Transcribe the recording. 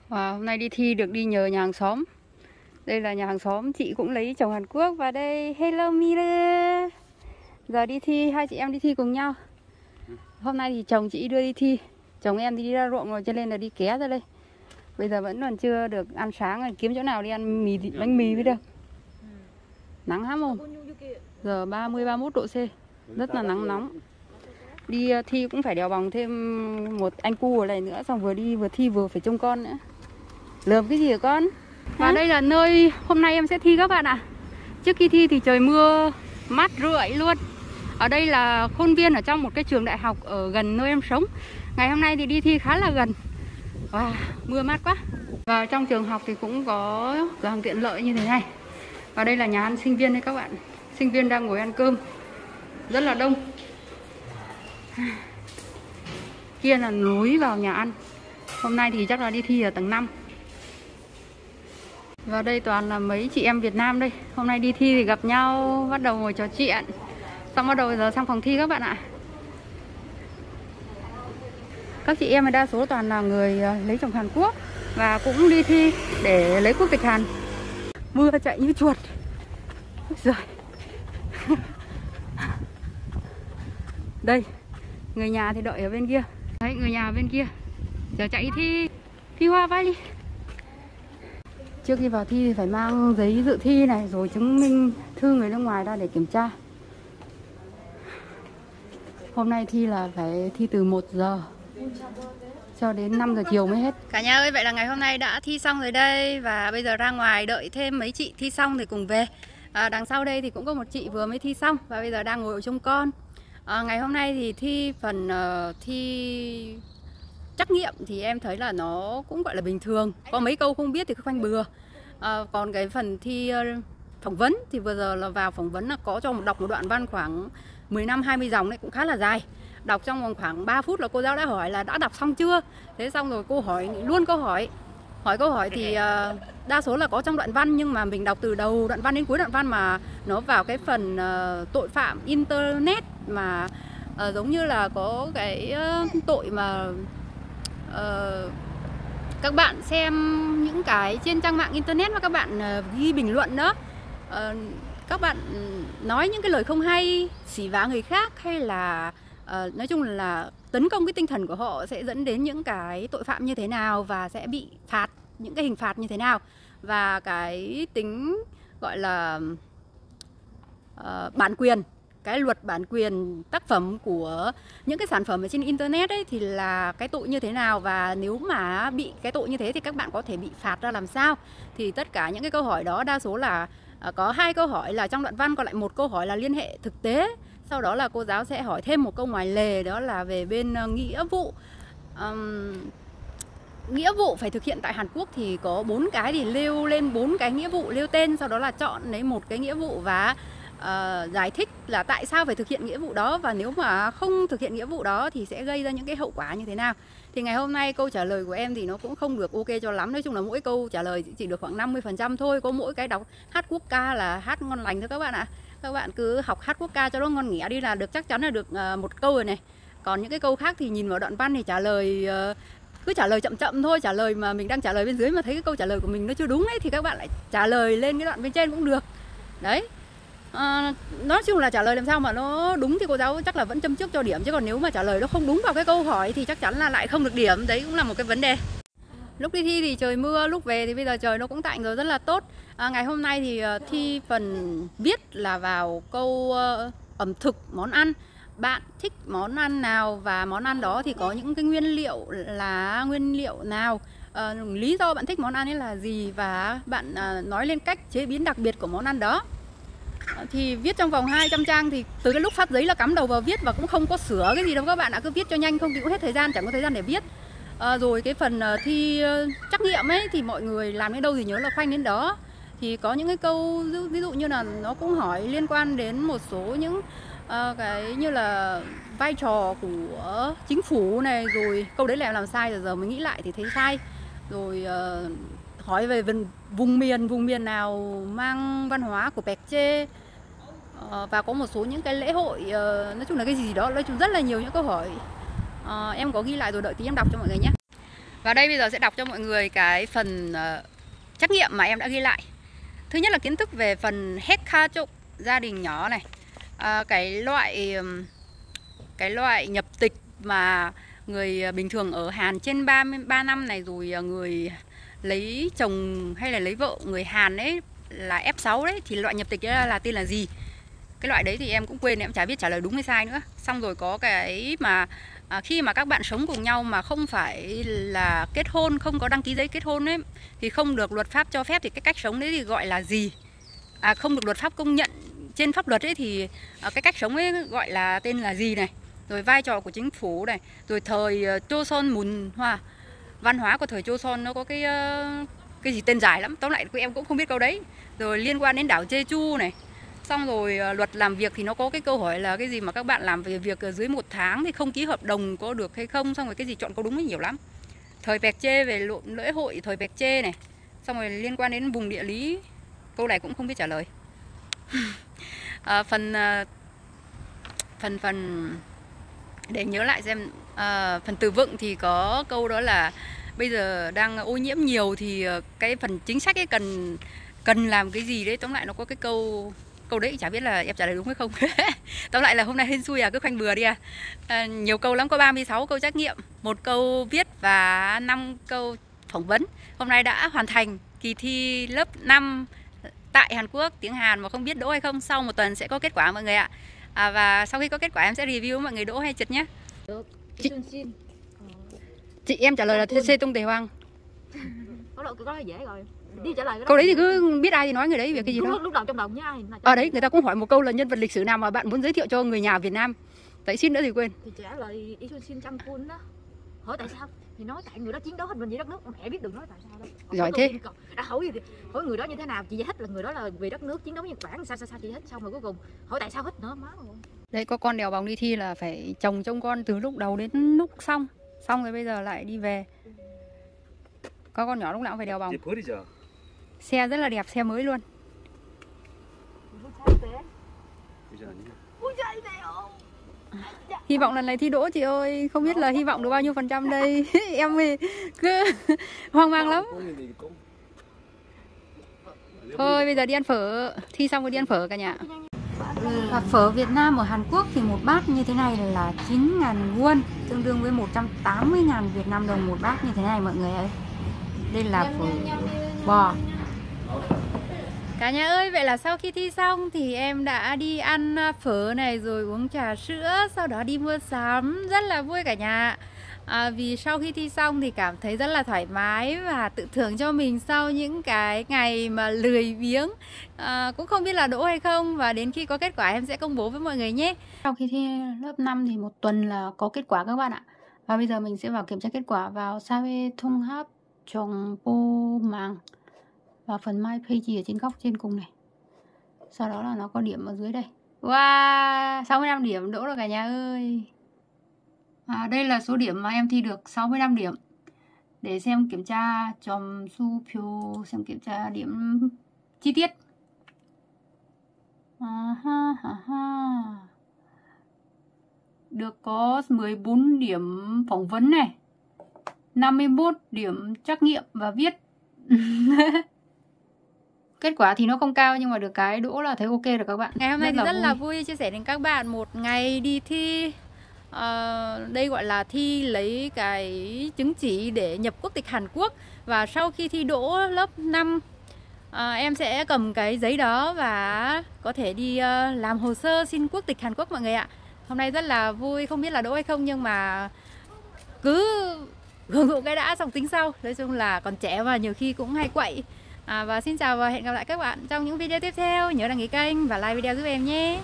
Hôm nay đi thi được đi nhờ nhà hàng xóm. Đây là nhà hàng xóm, chị cũng lấy chồng Hàn Quốc. Và đây, hello Mira. Giờ đi thi, hai chị em đi thi cùng nhau. Hôm nay thì chồng chị đưa đi thi, chồng em thì đi ra ruộng rồi cho nên là đi ké ra đây. Bây giờ vẫn còn chưa được ăn sáng, kiếm chỗ nào đi ăn bánh mì mới được. Nắng lắm không? Giờ 30-31 độ C, rất là nắng nóng. Đi thi cũng phải đèo bòng thêm một anh cu ở này nữa, xong vừa đi vừa thi vừa phải trông con nữa. Lườm cái gì hả con? Và đây là nơi hôm nay em sẽ thi các bạn ạ. Trước khi thi thì trời mưa mát rượi luôn. Ở đây là khuôn viên ở trong một cái trường đại học ở gần nơi em sống. Ngày hôm nay thì đi thi khá là gần. Wow, mưa mát quá. Và trong trường học thì cũng có cửa hàng tiện lợi như thế này. Và đây là nhà ăn sinh viên đấy các bạn. Sinh viên đang ngồi ăn cơm, rất là đông. Kia là nối vào nhà ăn. Hôm nay thì chắc là đi thi ở tầng 5. Và đây toàn là mấy chị em Việt Nam đây. Hôm nay đi thi thì gặp nhau, bắt đầu ngồi trò chuyện. Xong bắt đầu giờ sang phòng thi các bạn ạ. Các chị em đa số toàn là người lấy chồng Hàn Quốc và cũng đi thi để lấy quốc tịch Hàn. Mưa chạy như chuột. Rồi. Đây, người nhà thì đợi ở bên kia. Đấy, người nhà ở bên kia. Giờ chạy thi hoa vai đi. Trước khi vào thi thì phải mang giấy dự thi này, rồi chứng minh thư người nước ngoài ra để kiểm tra. Hôm nay thi là phải thi từ 1 giờ cho đến 5 giờ chiều mới hết. Cả nhà ơi, vậy là ngày hôm nay đã thi xong rồi đây. Và bây giờ ra ngoài đợi thêm mấy chị thi xong thì cùng về. Đằng sau đây thì cũng có một chị vừa mới thi xong và bây giờ đang ngồi ở trông con. Ngày hôm nay thì thi phần thi trắc nghiệm thì em thấy là nó cũng gọi là bình thường. Có mấy câu không biết thì cứ khoanh bừa. Còn cái phần thi phỏng vấn thì vừa giờ là vào phỏng vấn là có cho đọc một đoạn văn khoảng 15-20 dòng đấy, cũng khá là dài. Đọc trong vòng khoảng 3 phút là cô giáo đã hỏi là đã đọc xong chưa. Thế xong rồi cô hỏi luôn câu hỏi. Hỏi câu hỏi thì đa số là có trong đoạn văn, nhưng mà mình đọc từ đầu đoạn văn đến cuối đoạn văn mà nó vào cái phần tội phạm internet mà giống như là có cái tội mà các bạn xem những cái trên trang mạng internet mà các bạn ghi bình luận đó, các bạn nói những cái lời không hay, xỉ vả người khác, hay là nói chung là tấn công cái tinh thần của họ, sẽ dẫn đến những cái tội phạm như thế nào và sẽ bị phạt, những cái hình phạt như thế nào. Và cái tính gọi là bản quyền, cái luật bản quyền tác phẩm của những cái sản phẩm ở trên internet ấy thì là cái tội như thế nào, và nếu mà bị cái tội như thế thì các bạn có thể bị phạt ra làm sao. Thì tất cả những cái câu hỏi đó đa số là có 2 câu hỏi là trong đoạn văn, còn lại 1 câu hỏi là liên hệ thực tế. Sau đó là cô giáo sẽ hỏi thêm một câu ngoài lề, đó là về bên nghĩa vụ. Nghĩa vụ phải thực hiện tại Hàn Quốc thì có 4 cái, thì nêu lên 4 cái nghĩa vụ, nêu tên, sau đó là chọn lấy một cái nghĩa vụ và giải thích là tại sao phải thực hiện nghĩa vụ đó, và nếu mà không thực hiện nghĩa vụ đó thì sẽ gây ra những cái hậu quả như thế nào. Thì ngày hôm nay câu trả lời của em thì nó cũng không được ok cho lắm. Nói chung là mỗi câu trả lời chỉ được khoảng 50% thôi. Có mỗi cái đọc hát quốc ca là hát ngon lành thôi các bạn ạ. Các bạn cứ học hát quốc ca cho nó ngon nghẻ đi là được, chắc chắn là được 1 câu rồi này. Còn những cái câu khác thì nhìn vào đoạn văn thì trả lời cứ trả lời chậm chậm thôi. Trả lời mà mình đang trả lời bên dưới mà thấy cái câu trả lời của mình nó chưa đúng ấy thì các bạn lại trả lời lên cái đoạn bên trên cũng được. Đấy. Nói chung là trả lời làm sao mà nó đúng thì cô giáo chắc là vẫn châm trước cho điểm, chứ còn nếu mà trả lời nó không đúng vào cái câu hỏi thì chắc chắn là lại không được điểm. Đấy cũng là một cái vấn đề. Lúc đi thi thì trời mưa, lúc về thì bây giờ trời nó cũng tạnh rồi, rất là tốt. Ngày hôm nay thì thi phần viết là vào câu ẩm thực, món ăn. Bạn thích món ăn nào và món ăn đó thì có những cái nguyên liệu là nguyên liệu nào, lý do bạn thích món ăn ấy là gì, và bạn nói lên cách chế biến đặc biệt của món ăn đó. Thì viết trong vòng 200 trang, thì từ cái lúc phát giấy là cắm đầu vào viết và cũng không có sửa cái gì đâu các bạn ạ. Cứ viết cho nhanh, không thì cũng hết thời gian, chẳng có thời gian để viết. Rồi cái phần thi trắc nghiệm ấy thì mọi người làm đến đâu thì nhớ là khoanh đến đó. Thì có những cái câu ví dụ như là nó cũng hỏi liên quan đến một số những cái như là vai trò của chính phủ này, rồi câu đấy làm sai rồi giờ mới nghĩ lại thì thấy sai. Rồi hỏi về vùng miền nào mang văn hóa của Paekche, và có một số những cái lễ hội, nói chung là cái gì đó, nói chung rất là nhiều những câu hỏi. Em có ghi lại rồi, đợi tí em đọc cho mọi người nhé. Và đây bây giờ sẽ đọc cho mọi người cái phần trắc nghiệm mà em đã ghi lại. Thứ nhất là kiến thức về phần Hekha Trụng, gia đình nhỏ này. Cái loại nhập tịch mà người bình thường ở Hàn trên 33 năm này, rồi người lấy chồng hay là lấy vợ người Hàn ấy là F6 đấy, thì loại nhập tịch đấy là tên là gì? Cái loại đấy thì em cũng quên, em chả biết trả lời đúng hay sai nữa. Xong rồi có cái mà khi mà các bạn sống cùng nhau mà không phải là kết hôn, không có đăng ký giấy kết hôn ấy, thì không được luật pháp cho phép, thì cái cách sống đấy thì gọi là gì? Không được luật pháp công nhận trên pháp luật ấy, thì cái cách sống ấy gọi là tên là gì này? Rồi vai trò của chính phủ này, rồi thời Joseon Mun Hoa, văn hóa của thời Joseon nó có cái gì tên dài lắm, tóm lại em cũng không biết câu đấy. Rồi liên quan đến đảo Jeju này. Xong rồi luật làm việc thì nó có cái câu hỏi là cái gì mà các bạn làm về việc dưới 1 tháng thì không ký hợp đồng có được hay không. Xong rồi cái gì chọn câu đúng ấy nhiều lắm. Thời Pẹc Chê về lễ hội thời Pẹc Chê này. Xong rồi liên quan đến vùng địa lý, câu này cũng không biết trả lời. Phần để nhớ lại xem, phần từ vựng thì có câu đó là bây giờ đang ô nhiễm nhiều thì cái phần chính sách ấy cần làm cái gì đấy. Tóm lại nó có cái câu đấy chả biết là em trả lời đúng hay không. Tóm lại là hôm nay hên xui cứ khoanh bừa đi nhiều câu lắm, có 36 câu trắc nghiệm, 1 câu viết và 5 câu phỏng vấn. Hôm nay đã hoàn thành kỳ thi lớp 5 tại Hàn Quốc tiếng Hàn mà không biết đỗ hay không. Sau 1 tuần sẽ có kết quả mọi người ạ. Và sau khi có kết quả em sẽ review mọi người đỗ hay trượt nhé. Chị em trả lời là C Tung Tề Hoang. Cái đó là dễ rồi. Đi trả lời câu đấy thì cứ biết ai thì nói người đấy, việc cái gì đó. Lúc đầu trong đầu nhá. Đấy người ta cũng hỏi một câu là nhân vật lịch sử nào mà bạn muốn giới thiệu cho người nhà Việt Nam. Tại xin nữa thì quên. Thì trả lời Isun Chang Kun đó. Hỏi tại sao? Thì nói tại người đó chiến đấu hết mình vì đất nước, mẹ biết được nói tại sao đâu. Giỏi thế. Hỏi người đó như thế nào, chị giải thích là người đó là vì đất nước chiến đấu với Nhật Bản, sao chị hết, xong rồi cuối cùng hỏi tại sao hết nữa má rồi. Đấy có con đèo bòng đi thi là phải chồng trông con từ lúc đầu đến lúc xong rồi bây giờ lại đi về. Có con nhỏ lúc nào cũng phải đèo bòng. Xe rất là đẹp, xe mới luôn. Hy vọng lần này thi đỗ chị ơi, không biết là hy vọng được bao nhiêu % đây. Em cứ hoang mang lắm. Thôi bây giờ đi ăn phở, thi xong rồi đi ăn phở cả nhà. Và phở Việt Nam ở Hàn Quốc thì một bát như thế này là 9.000 won, tương đương với 180.000 Việt Nam đồng một bát như thế này mọi người ơi. Đây là phở bò. Cả nhà ơi, vậy là sau khi thi xong thì em đã đi ăn phở này rồi uống trà sữa, sau đó đi mua sắm, rất là vui cả nhà. Vì sau khi thi xong thì cảm thấy rất là thoải mái và tự thưởng cho mình sau những cái ngày mà lười biếng. Cũng không biết là đỗ hay không, và đến khi có kết quả em sẽ công bố với mọi người nhé. Sau khi thi lớp 5 thì 1 tuần là có kết quả các bạn ạ. Và bây giờ mình sẽ vào kiểm tra kết quả vào Sae Thung Hap Chong Po Mang và phần My Page ở trên góc trên cùng này. Sau đó là nó có điểm ở dưới đây. Wow, 65 điểm đỗ rồi cả nhà ơi. Đây là số điểm mà em thi được, 65 điểm. Để xem kiểm tra chom su pyo, xem kiểm tra điểm chi tiết. Được có 14 điểm phỏng vấn này, 51 điểm trắc nghiệm và viết. Kết quả thì nó không cao nhưng mà được cái đỗ là thấy ok rồi các bạn. Ngày hôm nay thì rất là vui chia sẻ đến các bạn một ngày đi thi. Đây gọi là thi lấy cái chứng chỉ để nhập quốc tịch Hàn Quốc. Và sau khi thi đỗ lớp 5 em sẽ cầm cái giấy đó và có thể đi làm hồ sơ xin quốc tịch Hàn Quốc mọi người ạ. Hôm nay rất là vui, không biết là đỗ hay không nhưng mà cứ hưởng thụ cái đã xong tính sau. Nói chung là còn trẻ và nhiều khi cũng hay quậy. Và xin chào và hẹn gặp lại các bạn trong những video tiếp theo. Nhớ đăng ký kênh và like video giúp em nhé.